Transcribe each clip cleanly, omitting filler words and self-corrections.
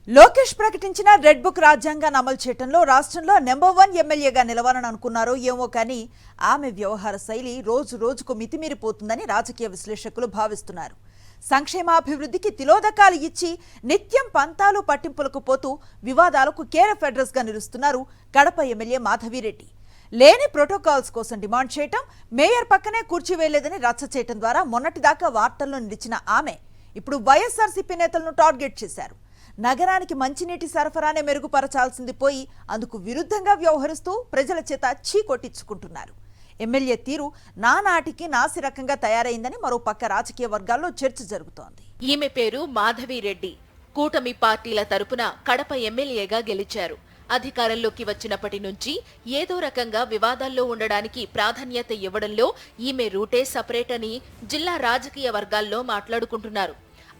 లోకేష్ ప్రకటించిన red book రాజ్యాంగాన్ని అమలు చేయడంలో రాష్ట్రంలో నెంబర్ 1 ఎమ్మెల్యేగా నిలవాలని అనుకున్నారో ఏమో కానీ ఆమె వ్యవహార శైలి రోజు రోజుకు మితిమీరిపోతుందని రాజకీయ విశ్లేషకులు భావిస్తున్నారు. సంక్షేమాభివృద్ధికి తిలోదకాలు ఇచ్చి నిత్యం పంతాలు పట్టింపులకు పోతూ వివాదాలకు కేర్ అడ్రస్ గా నిలుస్తున్నారు కడప ఎమ్మెల్యే మాధవిరెడ్డి. లేని ప్రోటోకాల్స్ కోసం డిమాండ్ చేయటం, మేయర్ పక్కనే కూర్చివేయలేదని రచ్చ చేయటం ద్వారా మొన్నటిదాకా వార్తల్లో నిలిచిన ఆమె ఇప్పుడు వైఎస్ఆర్సీపీ నేతలను టార్గెట్ చేశారు. నగరానికి మంచినీటి సరఫరానే మెరుగుపరచాల్సింది పోయి అందుకు విరుద్ధంగా వ్యవహరిస్తూ ప్రజల చేత చీకొట్టించుకుంటున్నారు. ఎమ్మెల్యే తీరు నానాటికి నాసిరకంగా తయారైందని మరో పక్క రాజకీయ వర్గాల్లో చర్చ జరుగుతోంది. ఈమె పేరు మాధవిరెడ్డి. కూటమి పార్టీల తరపున కడప ఎమ్మెల్యేగా గెలిచారు. అధికారంలోకి వచ్చినప్పటి నుంచి ఏదో రకంగా వివాదాల్లో ఉండడానికి ప్రాధాన్యత ఇవ్వడంలో ఈమె రూటే సపరేట్ అని జిల్లా రాజకీయ వర్గాల్లో మాట్లాడుకుంటున్నారు.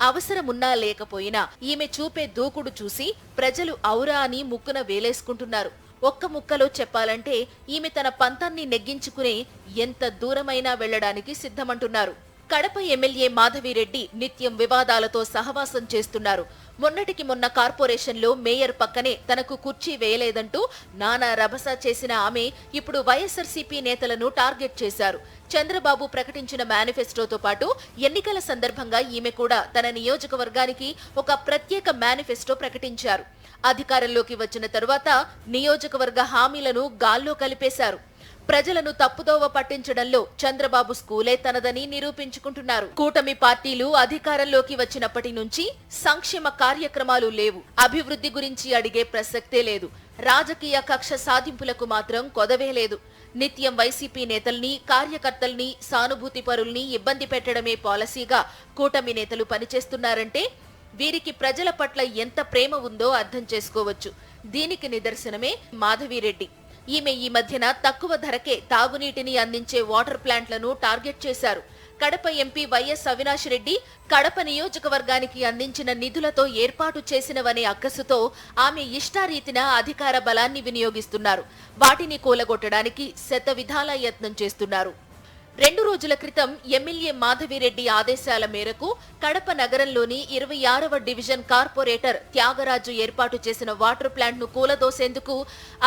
అవసరమున్నా లేకపోయినా ఈమె చూపే దూకుడు చూసి ప్రజలు ఔరా అని ముక్కున వేలేసుకుంటున్నారు. ఒక్క ముక్కలో చెప్పాలంటే ఈమె తన పంతాన్ని నెగ్గించుకునే ఎంత దూరమైనా వెళ్లడానికి సిద్ధమంటున్నారు. కడప ఎమ్మెల్యే మాధవిరెడ్డి నిత్యం వివాదాలతో సహవాసం చేస్తున్నారు. మొన్నటికి మొన్న కార్పొరేషన్లో మేయర్ పక్కనే తనకు కుర్చీ వేయలేదంటూ నానా రభస చేసిన ఆమె ఇప్పుడు వైఎస్ఆర్సీపీ నేతలను టార్గెట్ చేశారు. చంద్రబాబు ప్రకటించిన మేనిఫెస్టోతో పాటు ఎన్నికల సందర్భంగా ఈమె కూడా తన నియోజకవర్గానికి ఒక ప్రత్యేక మేనిఫెస్టో ప్రకటించారు. అధికారంలోకి వచ్చిన తరువాత నియోజకవర్గ హామీలను గాల్లో కలిపేశారు. ప్రజలను తప్పుదోవ పట్టించడంలో చంద్రబాబు స్కూలే తనదని నిరూపించుకుంటున్నారు. కూటమి పార్టీలు అధికారంలోకి వచ్చినప్పటి నుంచి సంక్షేమ కార్యక్రమాలు లేవు. అభివృద్ధి గురించి అడిగే ప్రసక్తే లేదు. రాజకీయ కక్ష సాధింపులకు మాత్రం కొదవే లేదు. నిత్యం వైసీపీ నేతల్ని, కార్యకర్తల్ని, సానుభూతి పరుల్ని ఇబ్బంది పెట్టడమే పాలసీగా కూటమి నేతలు పనిచేస్తున్నారంటే వీరికి ప్రజల పట్ల ఎంత ప్రేమ ఉందో అర్థం చేసుకోవచ్చు. దీనికి నిదర్శనమే మాధవిరెడ్డి. ఈమె ఈ మధ్యన తక్కువ ధరకే తాగునీటిని అందించే వాటర్ ప్లాంట్లను టార్గెట్ చేశారు. కడప ఎంపీ వైఎస్ అవినాష్ రెడ్డి కడప నియోజకవర్గానికి అందించిన నిధులతో ఏర్పాటు చేసినవనే అక్కసుతో ఆమె ఇష్టారీతిన అధికార బలాన్ని వినియోగిస్తున్నారు. వాటిని కూలగొట్టడానికి శతవిధాల యత్నం చేస్తున్నారు. 2 రోజుల క్రితం ఎమ్మెల్యే మాధవిరెడ్డి ఆదేశాల మేరకు కడప నగరంలోని 26వ డివిజన్ కార్పొరేటర్ త్యాగరాజు ఏర్పాటు చేసిన వాటర్ ప్లాంట్ ను కూలదోసేందుకు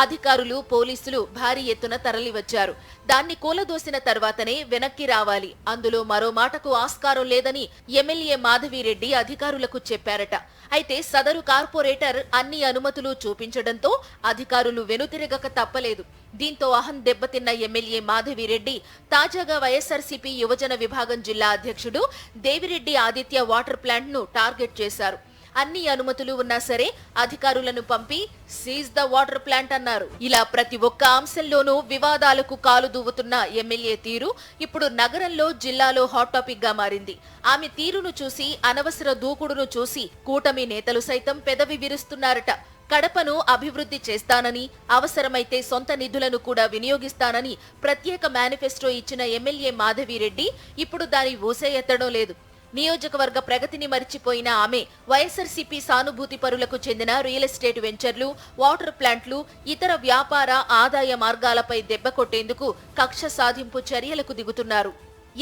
అధికారులు, పోలీసులు భారీ ఎత్తున తరలివచ్చారు. దాన్ని కూలదోసిన తర్వాతనే వెనక్కి రావాలి, అందులో మరో మాటకు ఆస్కారం లేదని ఎమ్మెల్యే మాధవిరెడ్డి అధికారులకు చెప్పారట. అయితే సదరు కార్పొరేటర్ అన్ని అనుమతులు చూపించడంతో అధికారులు వెనుతిరగక తప్పలేదు. దీంతో అహం దెబ్బతిన్న ఎమ్మెల్యే మాధవిరెడ్డి తాజాగా వైఎస్ఆర్సీపీ యువజన విభాగం జిల్లా అధ్యక్షుడు దేవిరెడ్డి ఆదిత్య వాటర్ ప్లాంట్ ను టార్గెట్ చేశారు. అన్ని అనుమతులు ఉన్నా సరే అధికారులను పంపి సీజ్ ద వాటర్ ప్లాంట్ అన్నారు. ఇలా ప్రతి ఒక్క అంశంలోనూ వివాదాలకు కాలు దువ్వుతున్న ఎమ్మెల్యే తీరు ఇప్పుడు నగరంలో, జిల్లాలో హాట్ టాపిక్ గా మారింది. ఆమె తీరును చూసి, అనవసర దూకుడును చూసి కూటమి నేతలు సైతం పెదవి విరుస్తున్నారట. కడపను అభివృద్ధి చేస్తానని, అవసరమైతే సొంత నిధులను కూడా వినియోగిస్తానని ప్రత్యేక మేనిఫెస్టో ఇచ్చిన ఎమ్మెల్యే మాధవిరెడ్డి ఇప్పుడు దాని ఊసే ఎత్తడం లేదు. నియోజకవర్గ ప్రగతిని మరిచిపోయిన ఆమె వైఎస్ఆర్సీపీ సానుభూతి పరులకు చెందిన రియల్ ఎస్టేట్ వెంచర్లు, వాటర్ ప్లాంట్లు, ఇతర వ్యాపార ఆదాయ మార్గాలపై దెబ్బ కొట్టేందుకు కక్ష సాధింపు చర్యలకు దిగుతున్నారు.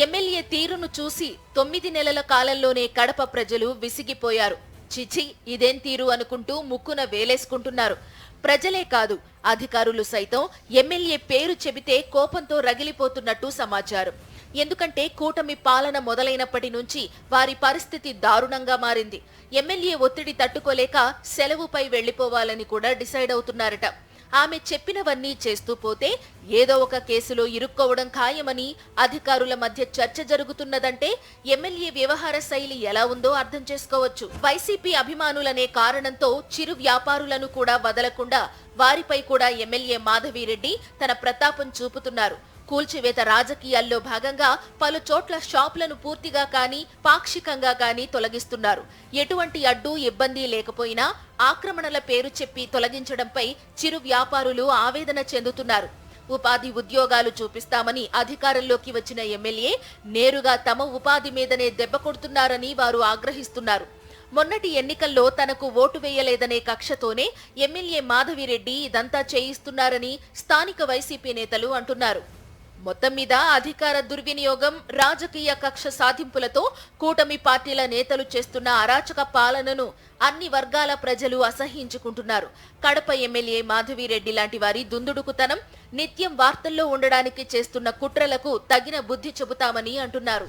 ఎమ్మెల్యే తీరును చూసి 9 నెలల కాలంలోనే కడప ప్రజలు విసిగిపోయారు. చిచి, ఇదేం తీరు అనుకుంటూ ముక్కున వేలేసుకుంటున్నారు. ప్రజలే కాదు, అధికారులు సైతం ఎమ్మెల్యే పేరు చెబితే కోపంతో రగిలిపోతున్నట్టు సమాచారం. ఎందుకంటే కూటమి పాలన మొదలైనప్పటి నుంచి వారి పరిస్థితి దారుణంగా మారింది. ఎమ్మెల్యే ఒత్తిడి తట్టుకోలేక సెలవుపై వెళ్లిపోవాలని కూడా డిసైడ్ అవుతున్నారట. ఆమె చెప్పినవన్నీ చేస్తూ పోతే ఏదో ఒక కేసులో ఇరుక్కోవడం ఖాయమని అధికారుల మధ్య చర్చ జరుగుతున్నదంటే ఎమ్మెల్యే వ్యవహార శైలి ఎలా ఉందో అర్థం చేసుకోవచ్చు. వైసీపీ అభిమానులనే కారణంతో చిరు వ్యాపారులను కూడా వదలకుండా వారిపై కూడా ఎమ్మెల్యే మాధవిరెడ్డి తన ప్రతాపం చూపుతున్నారు. కూల్చివేత రాజకీయాల్లో భాగంగా పలు చోట్ల షాపులను పూర్తిగా కానీ, పాక్షికంగా కానీ తొలగిస్తున్నారు. ఎటువంటి అడ్డు, ఇబ్బంది లేకపోయినా ఆక్రమణల పేరు చెప్పి తొలగించడంపై చిరు వ్యాపారులు ఆవేదన చెందుతున్నారు. ఉపాధి ఉద్యోగాలు చూపిస్తామని అధికారంలోకి వచ్చిన ఎమ్మెల్యే నేరుగా తమ ఉపాధి మీదనే దెబ్బ కొడుతున్నారని వారు ఆగ్రహిస్తున్నారు. మొన్నటి ఎన్నికల్లో తనకు ఓటు వేయలేదనే కక్షతోనే ఎమ్మెల్యే మాధవిరెడ్డి ఇదంతా చేయిస్తున్నారని స్థానిక వైసీపీ నేతలు అంటున్నారు. మొత్తం మీద అధికార దుర్వినియోగం, రాజకీయ కక్ష సాధింపులతో కూటమి పార్టీల నేతలు చేస్తున్న అరాచక పాలనను అన్ని వర్గాల ప్రజలు అసహ్యించుకుంటున్నారు. కడప ఎమ్మెల్యే మాధవిరెడ్డి లాంటి వారి దుందుడుకుతనం, నిత్యం వార్తల్లో ఉండడానికి చేస్తున్న కుట్రలకు తగిన బుద్ధి చెబుతామని అంటున్నారు.